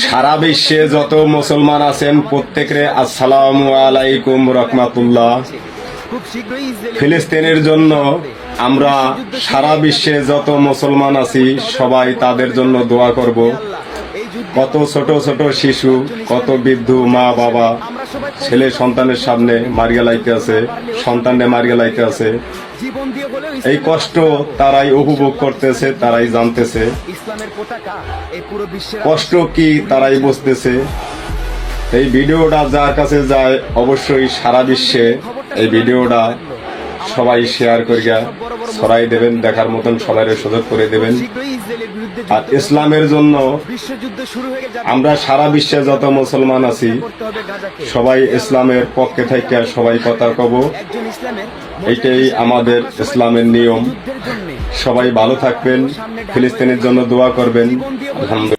সারা বিশ্বে যত মুসলমান আছেন প্রত্যেকের আসসালামু আলাইকুম রাহমাতুল্লাহ। ফিলিস্তিনের জন্য আমরা সারা বিশ্বে যত মুসলমান আছি সবাই তাদের জন্য দোয়া করব। কত ছোট ছোট শিশু, কত বৃদ্ধ মা বাবা ছেলে সন্তানের সামনে মারিয়া লাইতে আছে, সন্তানে মারিয়া লাইতে আছে। এই কষ্ট তারাই উপভোগ করতেছে, তারাই জানতেছে কষ্ট কি, তারাই বুঝতেছে। এই ভিডিওটা যার কাছে যায় অবশ্যই সারা বিশ্বে এই ভিডিওটা সবাই শেয়ার করিয়া ছড়াই দেবেন, দেখার মতন সবাই সুযোগ করে দেবেন। আর ইসলামের জন্য আমরা সারা বিশ্বে যত মুসলমান আছি সবাই ইসলামের পক্ষে থেকে সবাই কথা কব। এইটাই আমাদের ইসলামের নিয়ম। সবাই ভালো থাকবেন, ফিলিস্তিনের জন্য দোয়া করবেন। আলহামদুলিল্লাহ।